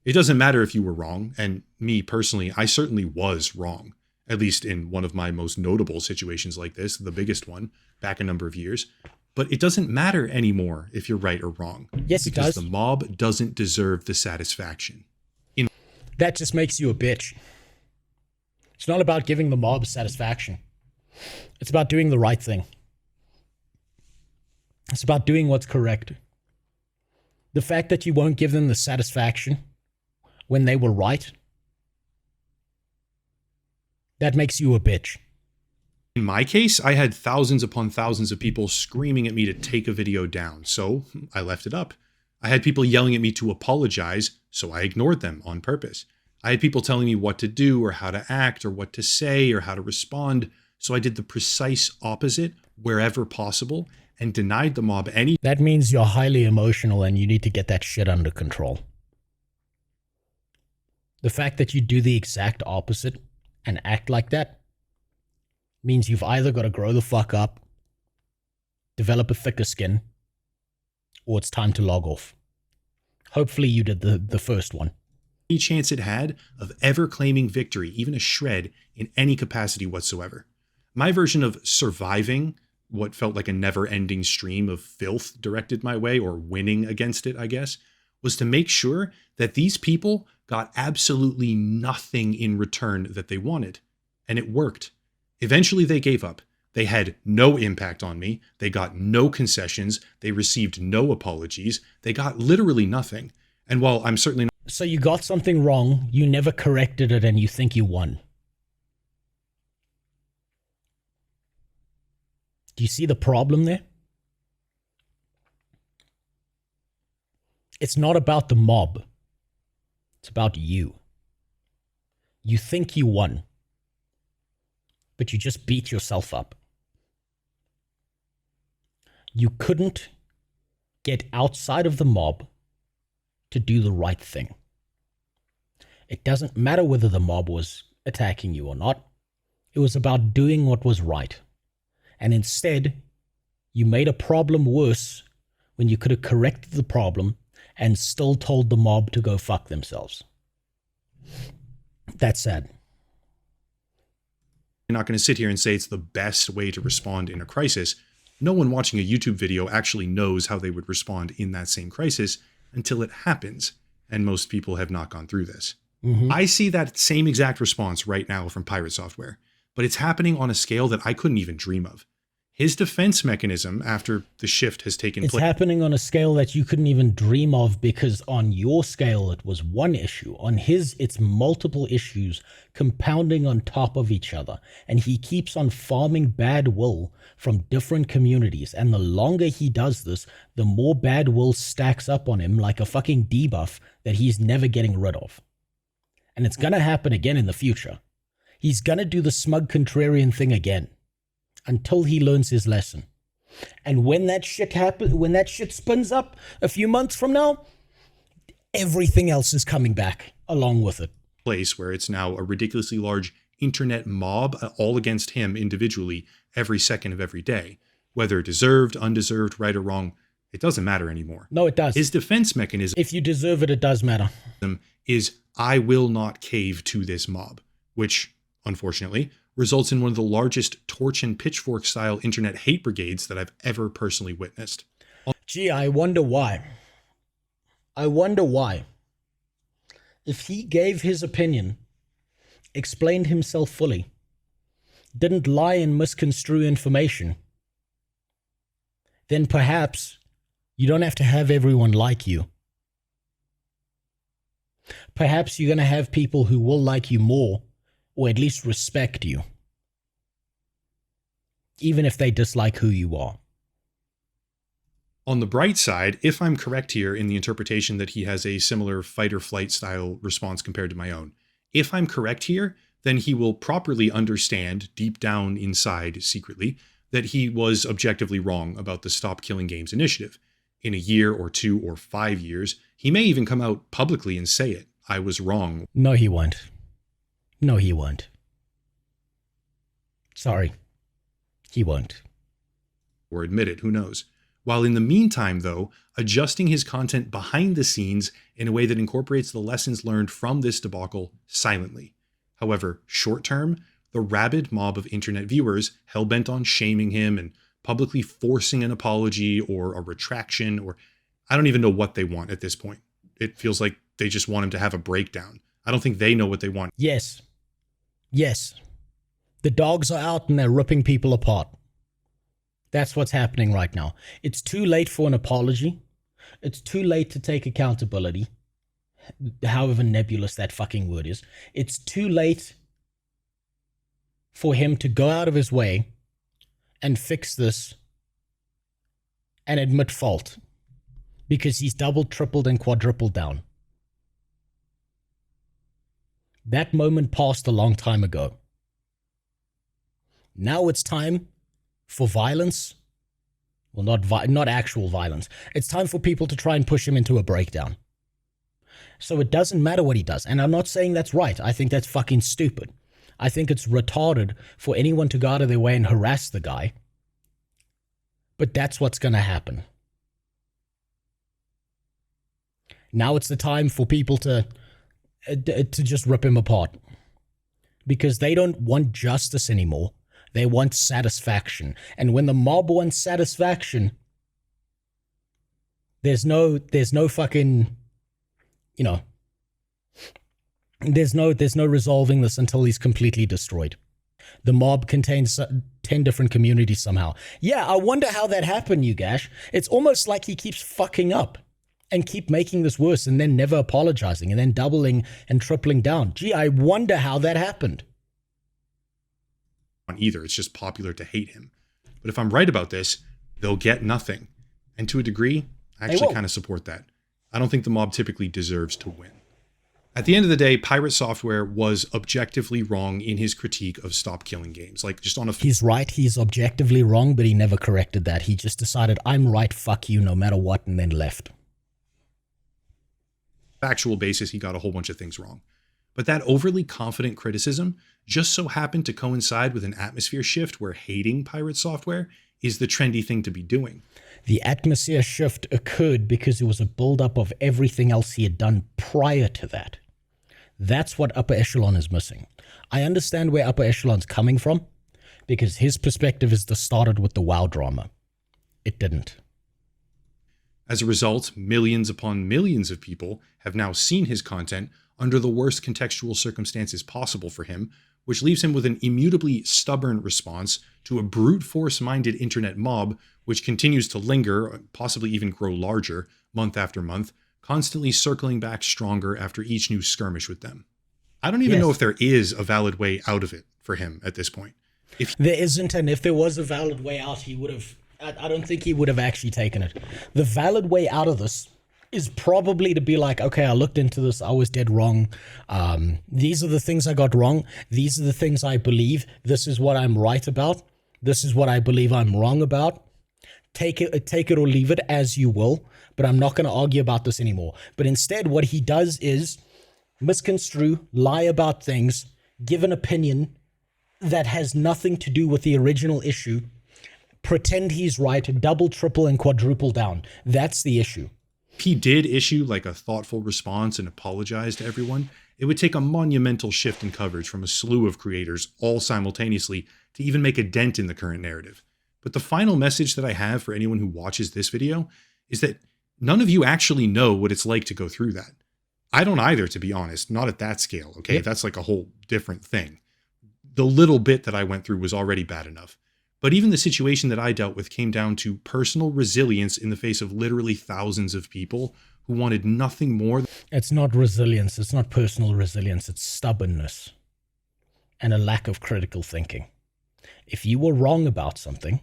It doesn't matter if you were wrong, and me personally, I certainly was wrong, at least in one of my most notable situations like this, the biggest one, back a number of years. But it doesn't matter anymore if you're right or wrong. Yes, it does. Because the mob doesn't deserve the satisfaction. That just makes you a bitch. It's not about giving the mob satisfaction. It's about doing the right thing. It's about doing what's correct. The fact that you won't give them the satisfaction when they were right, that makes you a bitch. In my case, I had thousands upon thousands of people screaming at me to take a video down, so I left it up. I had people yelling at me to apologize, so I ignored them on purpose. I had people telling me what to do or how to act or what to say or how to respond, so I did the precise opposite wherever possible and denied the mob any. That means you're highly emotional and you need to get that shit under control. The fact that you do the exact opposite and act like that means you've either got to grow the fuck up, develop a thicker skin, or it's time to log off. Hopefully you did the first one. Any chance it had of ever claiming victory, even a shred, in any capacity whatsoever. My version of surviving what felt like a never-ending stream of filth directed my way, or winning against it, I guess, was to make sure that these people got absolutely nothing in return that they wanted. And it worked. Eventually they gave up. They had no impact on me. They got no concessions. They received no apologies. They got literally nothing. And while I'm certainly not... So you got something wrong, you never corrected it, and you think you won. Do you see the problem there? It's not about the mob. It's about you. You think you won, but you just beat yourself up. You couldn't get outside of the mob to do the right thing. It doesn't matter whether the mob was attacking you or not. It was about doing what was right. And instead, you made a problem worse when you could have corrected the problem and still told the mob to go fuck themselves. That's sad. I'm not going to sit here and say it's the best way to respond in a crisis. No one watching a YouTube video actually knows how they would respond in that same crisis until it happens, and most people have not gone through this. I see that same exact response right now from PirateSoftware, but it's happening on a scale that I couldn't even dream of. His defense mechanism after the shift has taken place. It's happening on a scale that you couldn't even dream of, because on your scale it was one issue. On his, it's multiple issues compounding on top of each other. And he keeps on farming bad will from different communities. And the longer he does this, the more bad will stacks up on him like a fucking debuff that he's never getting rid of. And it's going to happen again in the future. He's going to do the smug contrarian thing again, until he learns his lesson. And when that shit happens, when that shit spins up a few months from now, everything else is coming back along with it. Place where it's now a ridiculously large internet mob all against him individually every second of every day. Whether deserved, undeserved, right or wrong, it doesn't matter anymore. No, it does. His defense mechanism If you deserve it, it does matter. is I will not cave to this mob, which, unfortunately, results in one of the largest torch and pitchfork style internet hate brigades that I've ever personally witnessed. Gee, I wonder why. I wonder why. If he gave his opinion, explained himself fully, didn't lie and misconstrue information, then perhaps you don't have to have everyone like you. Perhaps you're going to have people who will like you more, or at least respect you, even if they dislike who you are. On the bright side, if I'm correct here in the interpretation that he has a similar fight or flight style response compared to my own, if I'm correct here, then he will properly understand deep down inside secretly that he was objectively wrong about the Stop Killing Games initiative. In a year or 2 or 5 years, he may even come out publicly and say it. I was wrong. No, he won't. No, he won't. Sorry. He won't. Or admit it, who knows. While in the meantime, though, adjusting his content behind the scenes in a way that incorporates the lessons learned from this debacle silently. However, short term, the rabid mob of internet viewers hell-bent on shaming him and publicly forcing an apology or a retraction, or I don't even know what they want at this point. It feels like they just want him to have a breakdown. I don't think they know what they want. Yes. Yes. The dogs are out and they're ripping people apart. That's what's happening right now. It's too late for an apology. It's too late to take accountability, however nebulous that fucking word is. It's too late for him to go out of his way and fix this and admit fault, because he's doubled, tripled, and quadrupled down. That moment passed a long time ago. Now it's time for violence. Well, not actual violence. It's time for people to try and push him into a breakdown. So it doesn't matter what he does. And I'm not saying that's right. I think that's fucking stupid. I think it's retarded for anyone to go out of their way and harass the guy. But that's what's going to happen. Now it's the time for people to just rip him apart. Because they don't want justice anymore. They want satisfaction. And when the mob wants satisfaction, there's no fucking, there's no resolving this until he's completely destroyed. The mob contains 10 different communities somehow. Yeah, I wonder how that happened, you gash. It's almost like he keeps fucking up and keep making this worse and then never apologizing and then doubling and tripling down. Gee, I wonder how that happened. Either. It's just popular to hate him. But if I'm right about this, they'll get nothing. And to a degree, I actually kind of support that. I don't think the mob typically deserves to win. At the end of the day, PirateSoftware was objectively wrong in his critique of Stop Killing Games. Like, just on a... He's right, he's objectively wrong, but he never corrected that. He just decided, I'm right, fuck you, no matter what, and then left. Factual basis, he got a whole bunch of things wrong. But that overly confident criticism just so happened to coincide with an atmosphere shift where hating PirateSoftware is the trendy thing to be doing. The atmosphere shift occurred because it was a buildup of everything else he had done prior to that. That's what Upper Echelon is missing. I understand where Upper Echelon's coming from, because his perspective is this started with the WoW drama. It didn't. As a result, millions upon millions of people have now seen his content under the worst contextual circumstances possible for him, which leaves him with an immutably stubborn response to a brute force-minded internet mob which continues to linger, possibly even grow larger, month after month, constantly circling back stronger after each new skirmish with them. I don't even know if there is a valid way out of it for him at this point. If there isn't, and if there was a valid way out, he would have... I don't think he would have actually taken it. The valid way out of this is probably to be like, okay, I looked into this, I was dead wrong. These are the things I got wrong. These are the things I believe. This is what I'm right about. This is what I believe I'm wrong about. Take it or leave it as you will, but I'm not going to argue about this anymore. But instead, what he does is misconstrue, lie about things, give an opinion that has nothing to do with the original issue, pretend he's right, double, triple, and quadruple down. That's the issue. If he did issue like a thoughtful response and apologize to everyone, it would take a monumental shift in coverage from a slew of creators all simultaneously to even make a dent in the current narrative. But the final message that I have for anyone who watches this video is that none of you actually know what it's like to go through that. I don't either, to be honest, not at that scale, okay? Yep. That's like a whole different thing. The little bit that I went through was already bad enough. But even the situation that I dealt with came down to personal resilience in the face of literally thousands of people who wanted nothing more. It's not resilience. It's not personal resilience. It's stubbornness and a lack of critical thinking. If you were wrong about something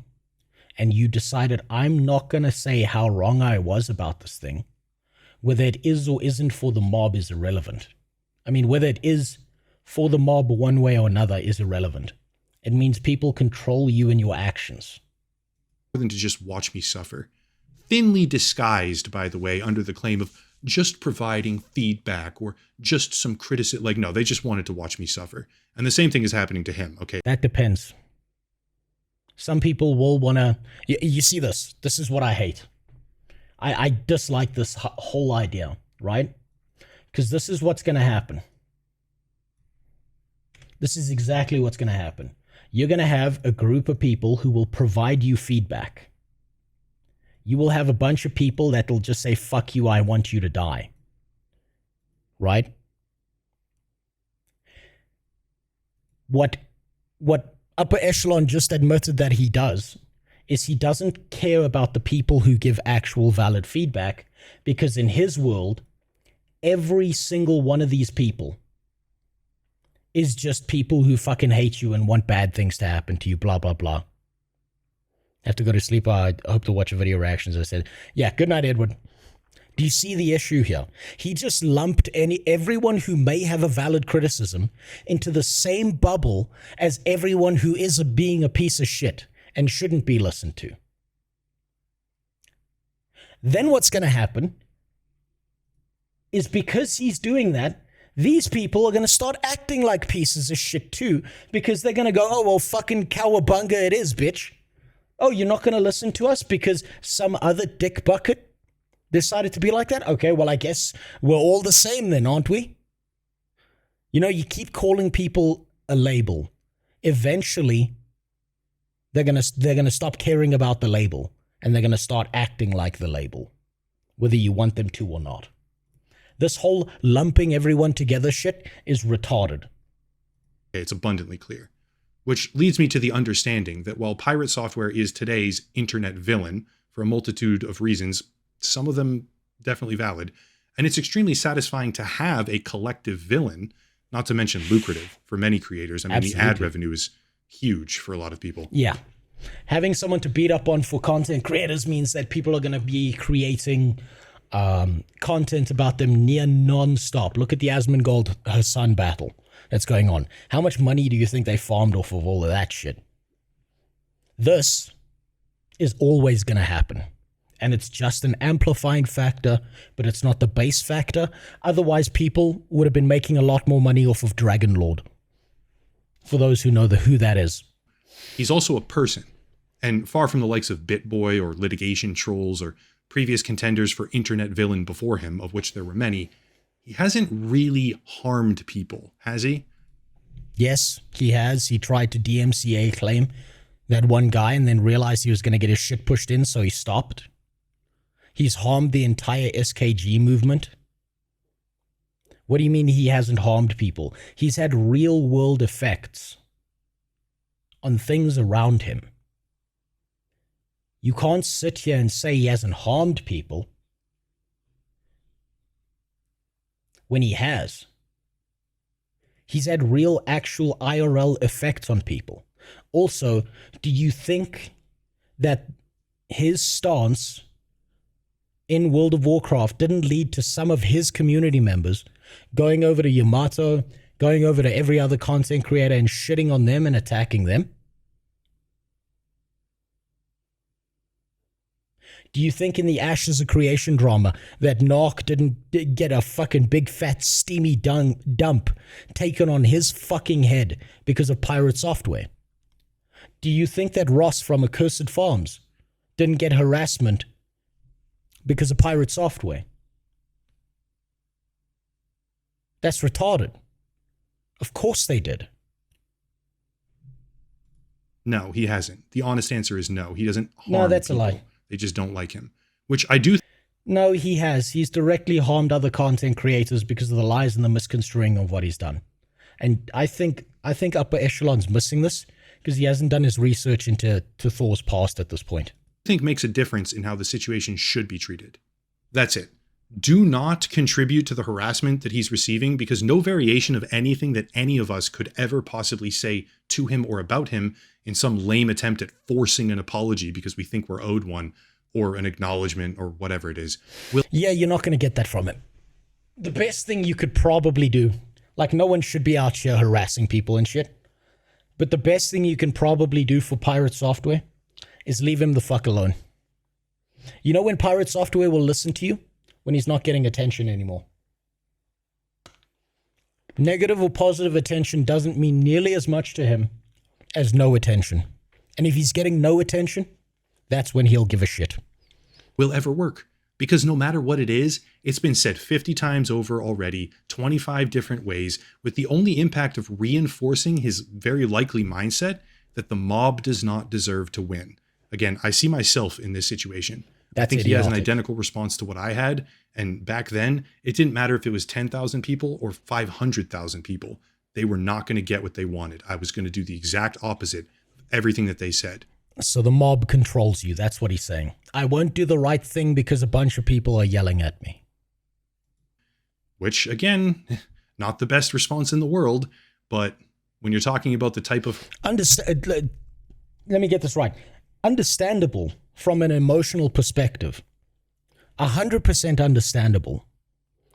and you decided, I'm not going to say how wrong I was about this thing, whether it is or isn't for the mob is irrelevant. I mean, whether it is for the mob one way or another is irrelevant. It means people control you and your actions. More than to just watch me suffer. Thinly disguised, by the way, under the claim of just providing feedback or just some criticism. Like, no, they just wanted to watch me suffer. And the same thing is happening to him, okay? That depends. Some people will want to... You see this. This is what I hate. I dislike this whole idea, right? Because this is what's going to happen. This is exactly what's going to happen. You're going to have a group of people who will provide you feedback. You will have a bunch of people that will just say, fuck you, I want you to die. Right? What Upper Echelon just admitted that he does is he doesn't care about the people who give actual valid feedback, because in his world, every single one of these people is just people who fucking hate you and want bad things to happen to you, blah, blah, blah. I have to go to sleep. I hope to watch a video reactions. I said, yeah, good night, Edward. Do you see the issue here? He just lumped everyone who may have a valid criticism into the same bubble as everyone who is being a piece of shit and shouldn't be listened to. Then what's going to happen is, because he's doing that, these people are going to start acting like pieces of shit too, because they're going to go, oh, well, fucking cowabunga it is, bitch. Oh, you're not going to listen to us because some other dick bucket decided to be like that? Okay, well, I guess we're all the same then, aren't we? You know, you keep calling people a label. Eventually, they're gonna stop caring about the label, and they're going to start acting like the label, whether you want them to or not. This whole lumping everyone together shit is retarded. It's abundantly clear. Which leads me to the understanding that while PirateSoftware is today's internet villain for a multitude of reasons, some of them definitely valid, and it's extremely satisfying to have a collective villain, not to mention lucrative for many creators. I mean, Absolutely. The ad revenue is huge for a lot of people. Yeah. Having someone to beat up on for content creators means that people are going to be creating content about them near non-stop. Look at the Asmongold Hassan battle that's going on. How much money do you think they farmed off of all of that shit? This is always going to happen. And it's just an amplifying factor, but it's not the base factor. Otherwise, people would have been making a lot more money off of Dragon Lord. For those who know who that is. He's also a person, and far from the likes of BitBoy or litigation trolls or previous contenders for internet villain before him, of which there were many, he hasn't really harmed people, has he? Yes, he has. He tried to DMCA claim that one guy and then realized he was going to get his shit pushed in, so he stopped. He's harmed the entire SKG movement. What do you mean he hasn't harmed people? He's had real-world effects on things around him. You can't sit here and say he hasn't harmed people when he has. He's had real, actual IRL effects on people. Also, do you think that his stance in World of Warcraft didn't lead to some of his community members going over to Yamato, going over to every other content creator and shitting on them and attacking them? Do you think in the Ashes of Creation drama that Narc didn't get a fucking big fat steamy dump taken on his fucking head because of PirateSoftware? Do you think that Ross from Accursed Farms didn't get harassment because of PirateSoftware? That's retarded. Of course they did. No, he hasn't. The honest answer is no. He doesn't harm No, that's people. a lie. They just don't like him, which I do. No, he has. He's directly harmed other content creators because of the lies and the misconstruing of what he's done. And I think Upper Echelon's missing this because he hasn't done his research into Thor's past at this point. think makes a difference in how the situation should be treated. That's it. Do not contribute to the harassment that he's receiving, because no variation of anything that any of us could ever possibly say to him or about him in some lame attempt at forcing an apology because we think we're owed one, or an acknowledgement, or whatever it is. Yeah, you're not going to get that from him. The best thing you could probably do, like, no one should be out here harassing people and shit, but the best thing you can probably do for PirateSoftware is leave him the fuck alone. You know when PirateSoftware will listen to you? When he's not getting attention anymore. Negative or positive attention doesn't mean nearly as much to him as no attention. And if he's getting no attention, that's when he'll give a shit. Will ever work. Because no matter what it is, it's been said 50 times over already, 25 different ways, with the only impact of reinforcing his very likely mindset that the mob does not deserve to win. Again, I see myself in this situation. I think he has an identical response to what I had. And back then, it didn't matter if it was 10,000 people or 500,000 people. They were not going to get what they wanted. I was going to do the exact opposite of everything that they said. So the mob controls you. That's what he's saying. I won't do the right thing because a bunch of people are yelling at me. Which, again, not the best response in the world. But when you're talking about the type of... Let me get this right. Understandable from an emotional perspective. 100% understandable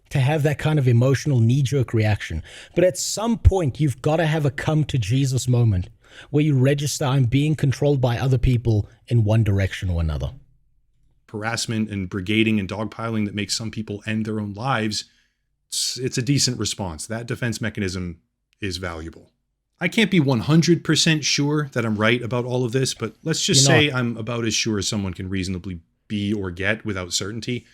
to have that kind of emotional knee-jerk reaction. But at some point, you've got to have a come-to-Jesus moment where you register, I'm being controlled by other people in one direction or another. Harassment and brigading and dogpiling that makes some people end their own lives, it's a decent response. That defense mechanism is valuable. I can't be 100% sure that I'm right about all of this, but let's just say I'm about as sure as someone can reasonably be or get without certainty.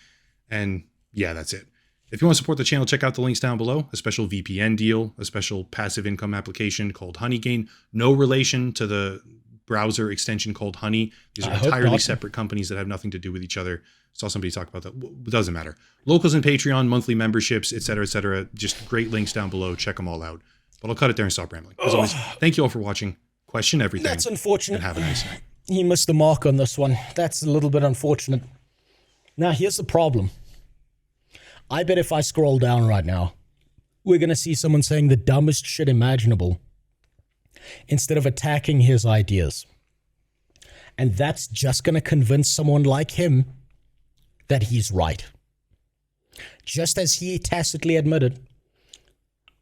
And yeah, that's it. If you want to support the channel, check out the links down below. A special VPN deal, a special passive income application called Honeygain. No relation to the browser extension called Honey. These are entirely separate companies that have nothing to do with each other. Saw somebody talk about that. It doesn't matter. Locals and Patreon, monthly memberships, etc., etc. Just great links down below. Check them all out. But I'll cut it there and stop rambling. As always, thank you all for watching. Question everything. That's unfortunate. And have a nice night. He missed the mark on this one. That's a little bit unfortunate. Now, here's the problem. I bet if I scroll down right now, we're going to see someone saying the dumbest shit imaginable instead of attacking his ideas. And that's just going to convince someone like him that he's right. Just as he tacitly admitted,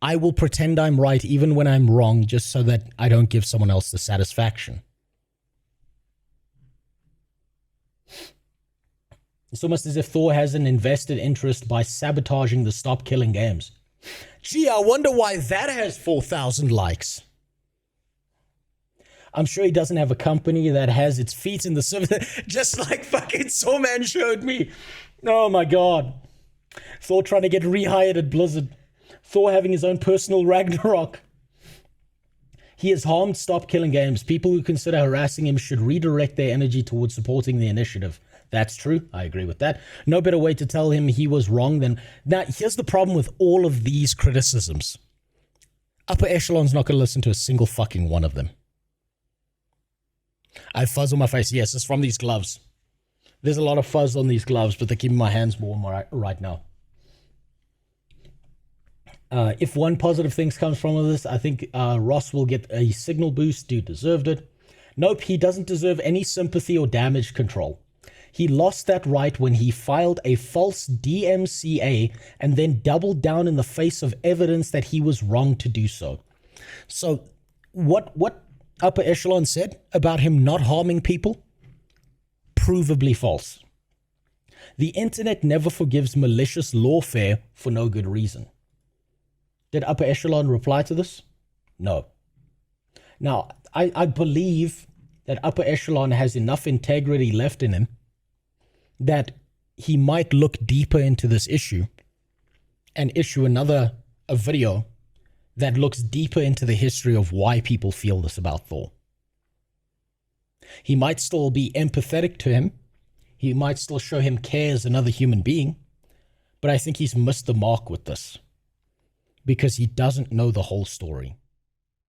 I will pretend I'm right even when I'm wrong, just so that I don't give someone else the satisfaction. It's almost as if Thor has an invested interest by sabotaging the Stop Killing Games. Gee, I wonder why that has 4,000 likes. I'm sure he doesn't have a company that has its feet in the server, just like fucking Sawman showed me. Oh my god. Thor trying to get rehired at Blizzard. Thor having his own personal Ragnarok. He has harmed Stop Killing Games. People who consider harassing him should redirect their energy towards supporting the initiative. That's true. I agree with that. No better way to tell him he was wrong than... Now, here's the problem with all of these criticisms. Upper Echelon's not going to listen to a single fucking one of them. I have fuzz on my face. Yes, it's from these gloves. There's a lot of fuzz on these gloves, but they're keeping my hands warm right now. If one positive thing comes from this, I think Ross will get a signal boost. Dude deserved it. Nope, he doesn't deserve any sympathy or damage control. He lost that right when he filed a false DMCA and then doubled down in the face of evidence that he was wrong to do so. So what Upper Echelon said about him not harming people? Provably false. The internet never forgives malicious lawfare for no good reason. Did Upper Echelon reply to this? No. Now, I believe that Upper Echelon has enough integrity left in him that he might look deeper into this issue and issue a video that looks deeper into the history of why people feel this about Thor. He might still be empathetic to him. He might still show him care as another human being. But I think he's missed the mark with this because he doesn't know the whole story.